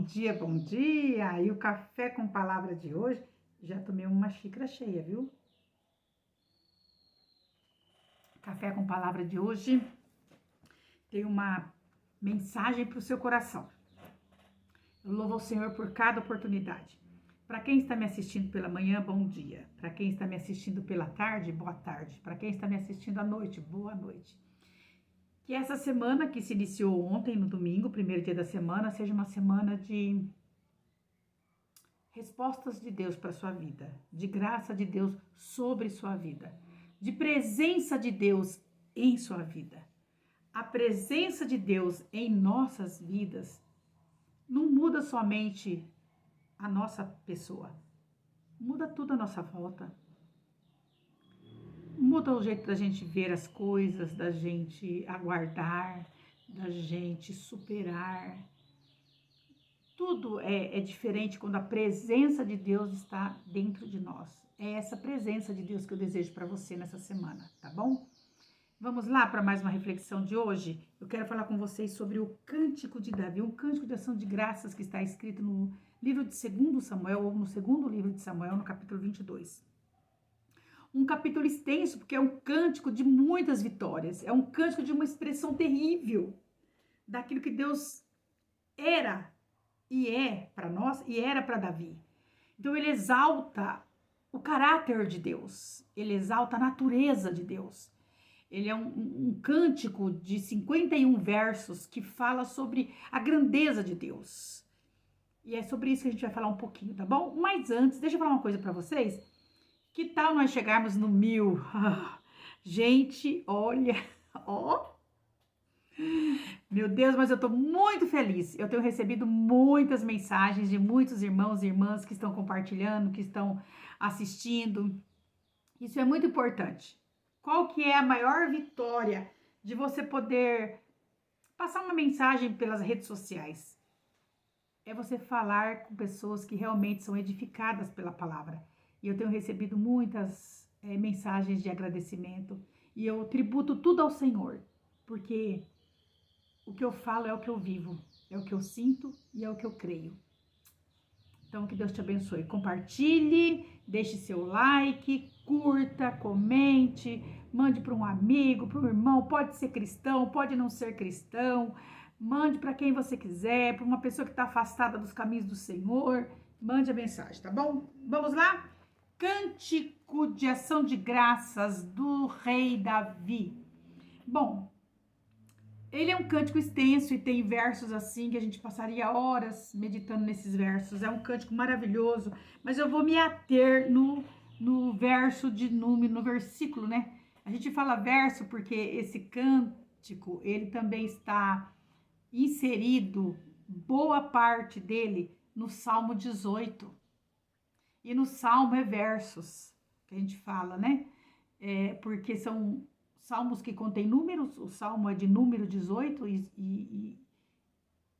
dia, bom dia! E o café com palavra de hoje, já tomei uma xícara cheia, viu? Café com palavra de hoje tem uma mensagem para o seu coração. Eu louvo ao Senhor por cada oportunidade. Para quem está me assistindo pela manhã, bom dia. Para quem está me assistindo pela tarde, boa tarde. Para quem está me assistindo à noite, boa noite. Que essa semana que se iniciou ontem, no domingo, primeiro dia da semana, seja uma semana de respostas de Deus para sua vida, de graça de Deus sobre sua vida, de presença de Deus em sua vida. A presença de Deus em nossas vidas não muda somente a nossa pessoa, muda tudo à nossa volta. Muda o jeito da gente ver as coisas, da gente aguardar, da gente superar. Tudo é diferente quando a presença de Deus está dentro de nós. É essa presença de Deus que eu desejo para você nessa semana, tá bom? Vamos lá para mais uma reflexão de hoje? Eu quero falar com vocês sobre o Cântico de Davi, um cântico de ação de graças que está escrito no livro de 2 Samuel, ou no segundo livro de Samuel, no capítulo 22. Um capítulo extenso, porque é um cântico de muitas vitórias, é um cântico de uma expressão terrível daquilo que Deus era e é para nós e era para Davi. Então ele exalta o caráter de Deus, ele exalta a natureza de Deus. Ele é um cântico de 51 versos que fala sobre a grandeza de Deus. E é sobre isso que a gente vai falar um pouquinho, tá bom? Mas antes, deixa eu falar uma coisa para vocês. Que tal nós chegarmos no 1000? Gente, olha, ó. Meu Deus, mas eu tô muito feliz. Eu tenho recebido muitas mensagens de muitos irmãos e irmãs que estão compartilhando, que estão assistindo. Isso é muito importante. Qual que é a maior vitória de você poder passar uma mensagem pelas redes sociais? É você falar com pessoas que realmente são edificadas pela palavra. E eu tenho recebido muitas mensagens de agradecimento. E eu tributo tudo ao Senhor. Porque o que eu falo é o que eu vivo. É o que eu sinto e é o que eu creio. Então, que Deus te abençoe. Compartilhe, deixe seu like, curta, comente, mande para um amigo, para um irmão. Pode ser cristão, pode não ser cristão. Mande para quem você quiser, para uma pessoa que está afastada dos caminhos do Senhor. Mande a mensagem, tá bom? Vamos lá? Cântico de ação de graças do rei Davi. Bom, ele é um cântico extenso e tem versos assim que a gente passaria horas meditando nesses versos. É um cântico maravilhoso, mas eu vou me ater no verso de número, no versículo, né? A gente fala verso porque esse cântico, ele também está inserido, boa parte dele, no Salmo 18. E no Salmo é versos, que a gente fala, né? Porque são salmos que contêm números, o Salmo é de número 18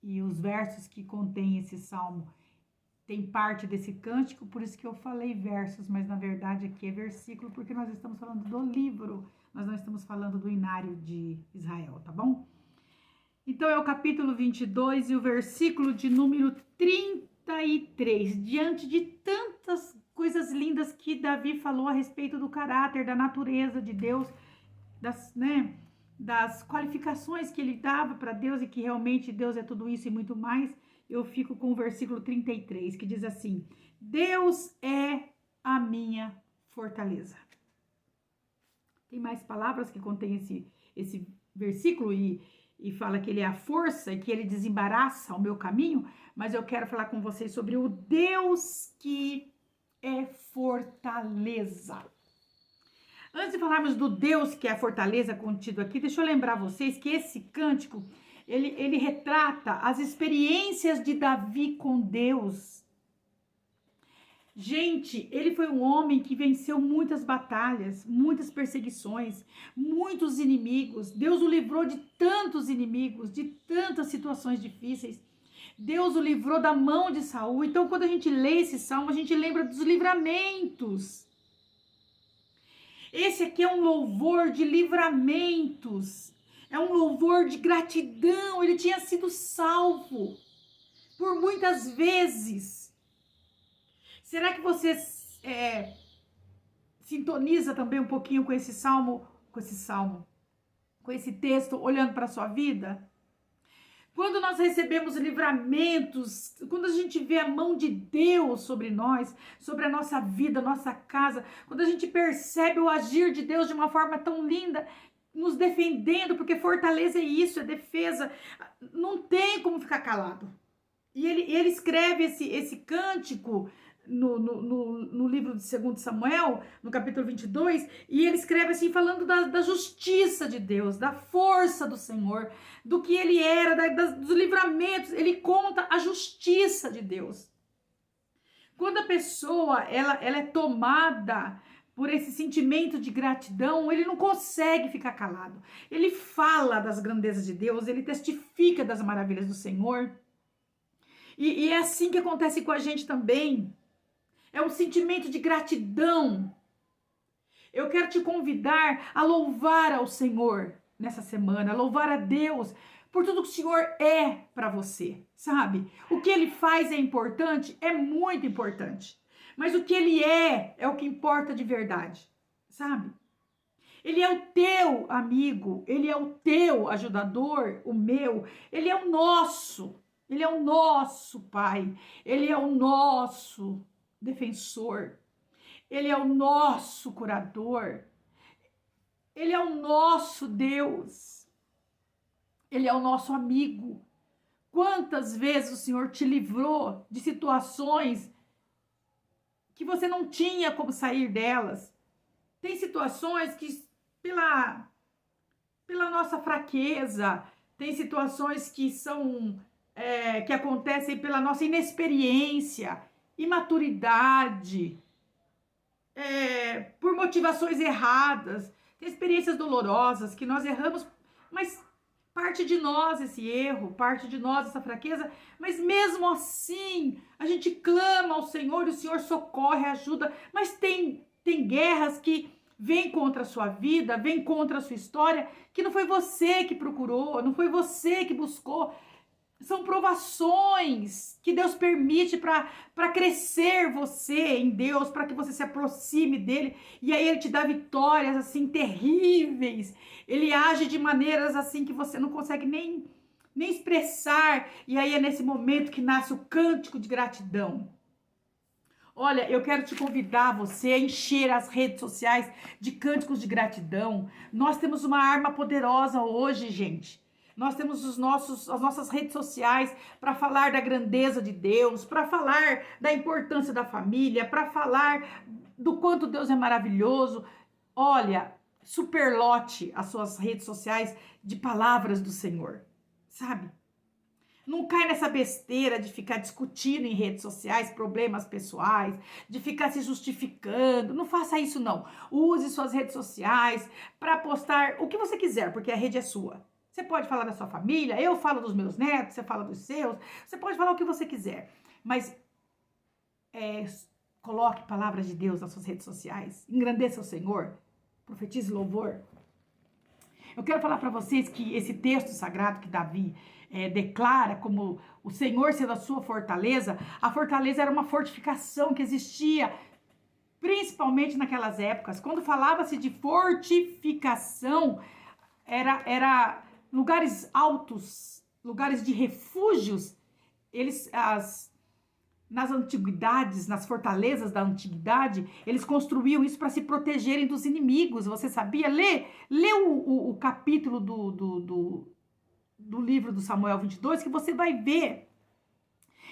e os versos que contém esse Salmo tem parte desse cântico, por isso que eu falei versos, mas na verdade aqui é versículo, porque nós estamos falando do livro, nós não estamos falando do inário de Israel, tá bom? Então é o capítulo 22 e o versículo de número 33, diante de tantas coisas lindas que Davi falou a respeito do caráter, da natureza de Deus, das qualificações que ele dava para Deus e que realmente Deus é tudo isso e muito mais, eu fico com o versículo 33, que diz assim: Deus é a minha fortaleza. Tem mais palavras que contém esse versículo e fala que ele é a força e que ele desembaraça o meu caminho, mas eu quero falar com vocês sobre o Deus que é fortaleza. Antes de falarmos do Deus que é a fortaleza contido aqui, deixa eu lembrar vocês que esse cântico, ele retrata as experiências de Davi com Deus. Gente, ele foi um homem que venceu muitas batalhas, muitas perseguições, muitos inimigos. Deus o livrou de tantos inimigos, de tantas situações difíceis. Deus o livrou da mão de Saul. Então, quando a gente lê esse salmo, a gente lembra dos livramentos. Esse aqui é um louvor de livramentos. É um louvor de gratidão. Ele tinha sido salvo por muitas vezes. Será que você sintoniza também um pouquinho com esse texto, olhando para a sua vida? Quando nós recebemos livramentos, quando a gente vê a mão de Deus sobre nós, sobre a nossa vida, nossa casa, quando a gente percebe o agir de Deus de uma forma tão linda, nos defendendo, porque fortaleza é isso, é defesa, não tem como ficar calado. E ele escreve esse cântico no livro de 2 Samuel, no capítulo 22, e ele escreve assim, falando da justiça de Deus, da força do Senhor, do que ele era, dos livramentos. Ele conta a justiça de Deus. Quando a pessoa ela é tomada por esse sentimento de gratidão, ele não consegue ficar calado. Ele fala das grandezas de Deus, ele testifica das maravilhas do Senhor. E é assim que acontece com a gente também. É um sentimento de gratidão. Eu quero te convidar a louvar ao Senhor nessa semana, a louvar a Deus por tudo que o Senhor é para você, sabe? O que Ele faz é importante, é muito importante. Mas o que Ele é o que importa de verdade, sabe? Ele é o teu amigo, Ele é o teu ajudador, o meu, Ele é o nosso Pai, Ele é o nosso defensor, Ele é o nosso curador, Ele é o nosso Deus, Ele é o nosso amigo. Quantas vezes o Senhor te livrou de situações que você não tinha como sair delas? Tem situações que pela nossa fraqueza, tem situações que que acontecem pela nossa inexperiência, imaturidade, por motivações erradas. Tem experiências dolorosas que nós erramos, mas parte de nós esse erro, parte de nós essa fraqueza, mas mesmo assim a gente clama ao Senhor e o Senhor socorre, ajuda. Mas tem guerras que vêm contra a sua vida, vêm contra a sua história, que não foi você que procurou, não foi você que buscou. São provações que Deus permite para crescer você em Deus, para que você se aproxime dele. E aí ele te dá vitórias assim terríveis. Ele age de maneiras assim que você não consegue nem expressar. E aí é nesse momento que nasce o cântico de gratidão. Olha, eu quero te convidar você a encher as redes sociais de cânticos de gratidão. Nós temos uma arma poderosa hoje, gente. Nós temos as nossas redes sociais para falar da grandeza de Deus, para falar da importância da família, para falar do quanto Deus é maravilhoso. Olha, superlote as suas redes sociais de palavras do Senhor, sabe? Não cai nessa besteira de ficar discutindo em redes sociais problemas pessoais, de ficar se justificando. Não faça isso, não. Use suas redes sociais para postar o que você quiser, porque a rede é sua. Você pode falar da sua família, eu falo dos meus netos, você fala dos seus, você pode falar o que você quiser, mas coloque palavras de Deus nas suas redes sociais, engrandeça o Senhor, profetize louvor. Eu quero falar para vocês que esse texto sagrado que Davi declara como o Senhor sendo a sua fortaleza, a fortaleza era uma fortificação que existia principalmente naquelas épocas. Quando falava-se de fortificação, era lugares altos, lugares de refúgios. Nas antiguidades, nas fortalezas da antiguidade, eles construíam isso para se protegerem dos inimigos. Você sabia? Lê o capítulo do livro do Samuel 22, que você vai ver.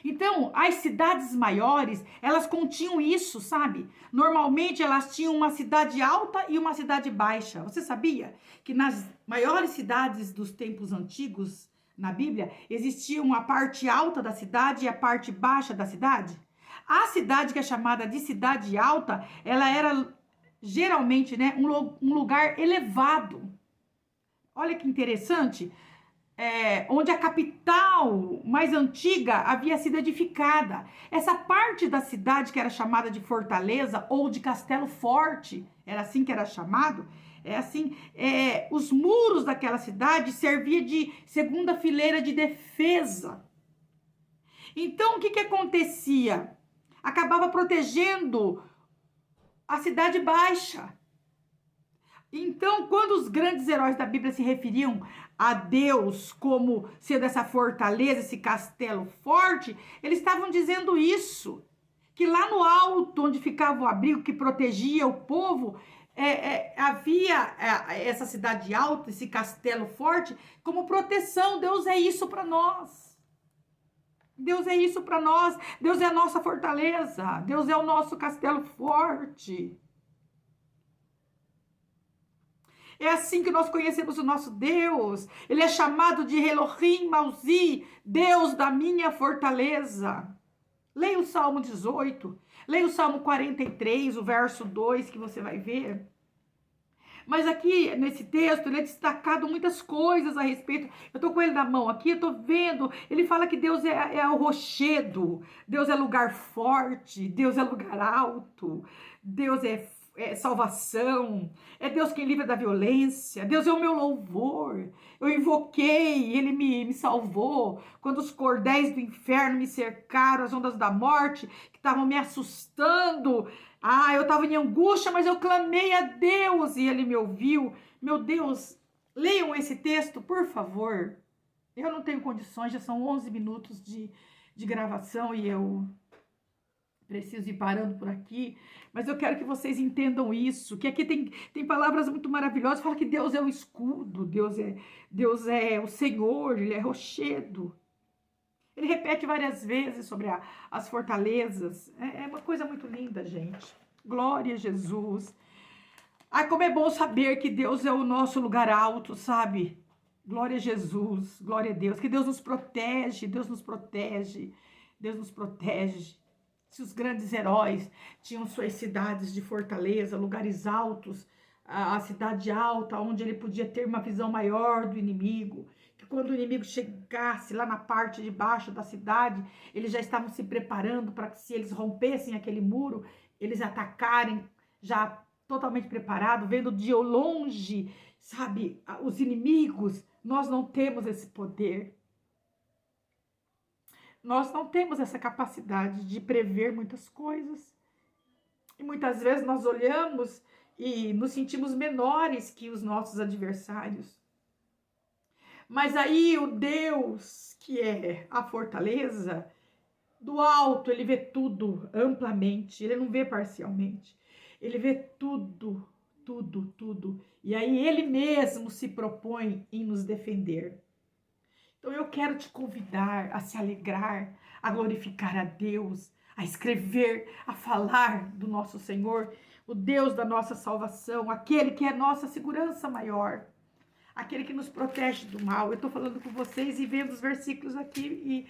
Então, as cidades maiores, elas continham isso, sabe? Normalmente, elas tinham uma cidade alta e uma cidade baixa. Você sabia que nas maiores cidades dos tempos antigos, na Bíblia, existia uma parte alta da cidade e a parte baixa da cidade? A cidade que é chamada de cidade alta, ela era geralmente, né, um lugar elevado. Olha que interessante. Onde a capital mais antiga havia sido edificada. Essa parte da cidade que era chamada de fortaleza ou de castelo forte, era assim que era chamado, os muros daquela cidade serviam de segunda fileira de defesa. Então, o que que acontecia? Acabava protegendo a cidade baixa. Então, quando os grandes heróis da Bíblia se referiam a Deus como sendo essa fortaleza, esse castelo forte, eles estavam dizendo isso, que lá no alto, onde ficava o abrigo que protegia o povo, havia essa cidade alta, esse castelo forte, como proteção. Deus é isso para nós. Deus é isso para nós. Deus é a nossa fortaleza. Deus é o nosso castelo forte. É assim que nós conhecemos o nosso Deus. Ele é chamado de Elohim Mauzi, Deus da minha fortaleza. Leia o Salmo 18, leia o Salmo 43, o verso 2, que você vai ver. Mas aqui, nesse texto, ele é destacado muitas coisas a respeito. Eu tô com ele na mão aqui, eu tô vendo. Ele fala que Deus é o rochedo, Deus é lugar forte, Deus é lugar alto, Deus é salvação, é Deus quem livra da violência, Deus é o meu louvor. Eu invoquei, ele me salvou. Quando os cordéis do inferno me cercaram, as ondas da morte que estavam me assustando, eu estava em angústia, mas eu clamei a Deus e ele me ouviu. Meu Deus, leiam esse texto, por favor. Eu não tenho condições, já são 11 minutos de gravação e eu preciso ir parando por aqui. Mas eu quero que vocês entendam isso, que aqui tem palavras muito maravilhosas. Fala que Deus é o escudo, Deus é o Senhor, Ele é rochedo. Ele repete várias vezes sobre as fortalezas. É uma coisa muito linda, gente. Glória a Jesus. Ai, como é bom saber que Deus é o nosso lugar alto, sabe? Glória a Jesus, glória a Deus. Que Deus nos protege, Deus nos protege, Deus nos protege. Se os grandes heróis tinham suas cidades de fortaleza, lugares altos, a cidade alta, onde ele podia ter uma visão maior do inimigo, que quando o inimigo chegasse lá na parte de baixo da cidade, eles já estavam se preparando para que, se eles rompessem aquele muro, eles atacarem já totalmente preparado, vendo de longe, sabe, os inimigos. Nós não temos esse poder. Nós não temos essa capacidade de prever muitas coisas. E muitas vezes nós olhamos e nos sentimos menores que os nossos adversários. Mas aí o Deus, que é a fortaleza, do alto ele vê tudo amplamente, ele não vê parcialmente. Ele vê tudo, tudo, tudo. E aí ele mesmo se propõe em nos defender. Então eu quero te convidar a se alegrar, a glorificar a Deus, a escrever, a falar do nosso Senhor, o Deus da nossa salvação, aquele que é nossa segurança maior, aquele que nos protege do mal. Eu estou falando com vocês e vendo os versículos aqui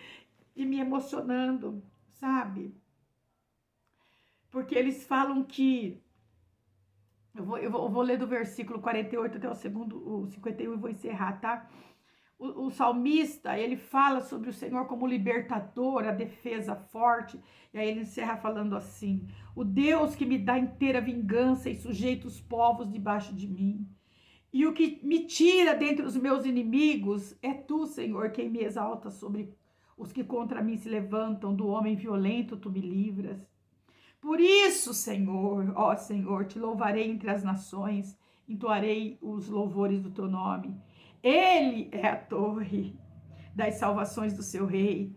e me emocionando, sabe? Porque eles falam que... Eu vou ler do versículo 48 até o 51 e vou encerrar, tá? O salmista, ele fala sobre o Senhor como libertador, a defesa forte, e aí ele encerra falando assim: o Deus que me dá inteira vingança e sujeita os povos debaixo de mim. E o que me tira dentre os meus inimigos é tu, Senhor, quem me exalta sobre os que contra mim se levantam, do homem violento tu me livras. Por isso, Senhor, ó Senhor, te louvarei entre as nações, entoarei os louvores do teu nome. Ele é a torre das salvações do seu rei.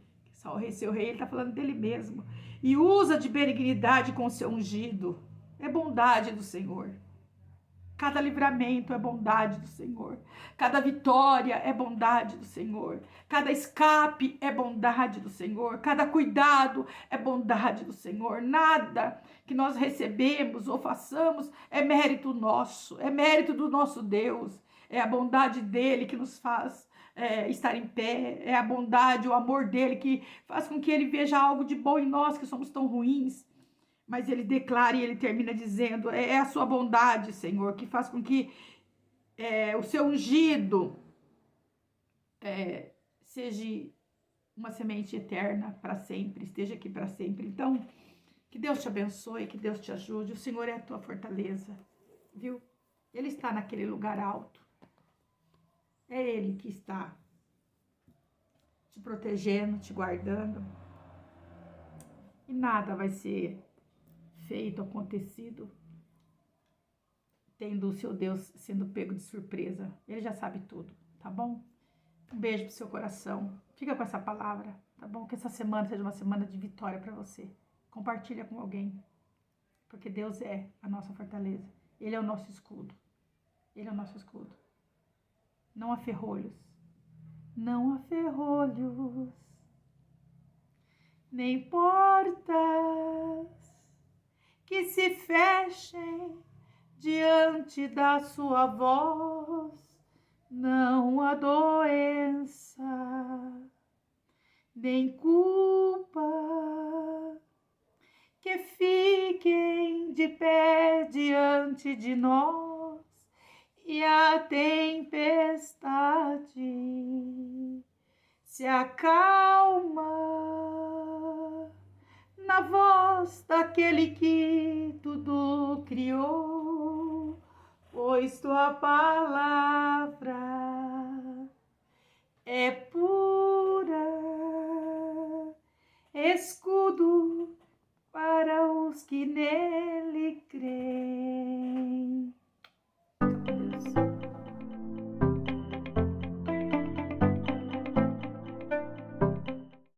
Seu rei, ele está falando dele mesmo. E usa de benignidade com o seu ungido. É bondade do Senhor. Cada livramento é bondade do Senhor. Cada vitória é bondade do Senhor. Cada escape é bondade do Senhor. Cada cuidado é bondade do Senhor. Nada que nós recebemos ou façamos é mérito nosso. É mérito do nosso Deus. É a bondade dele que nos faz estar em pé. É a bondade, o amor dele que faz com que ele veja algo de bom em nós que somos tão ruins. Mas ele declara e ele termina dizendo: é a sua bondade, Senhor, que faz com que o seu ungido seja uma semente eterna para sempre, esteja aqui para sempre. Então, que Deus te abençoe, que Deus te ajude. O Senhor é a tua fortaleza, viu? Ele está naquele lugar alto. É Ele que está te protegendo, te guardando. E nada vai ser feito, acontecido, tendo o seu Deus sendo pego de surpresa. Ele já sabe tudo, tá bom? Um beijo pro seu coração. Fica com essa palavra, tá bom? Que essa semana seja uma semana de vitória para você. Compartilha com alguém, porque Deus é a nossa fortaleza. Ele é o nosso escudo. Ele é o nosso escudo. Não há ferrolhos. Não há ferrolhos, nem portas que se fechem diante da sua voz. Não há doença, nem culpa que fiquem de pé diante de nós. E a tempestade se acalma na voz daquele que tudo criou, pois tua palavra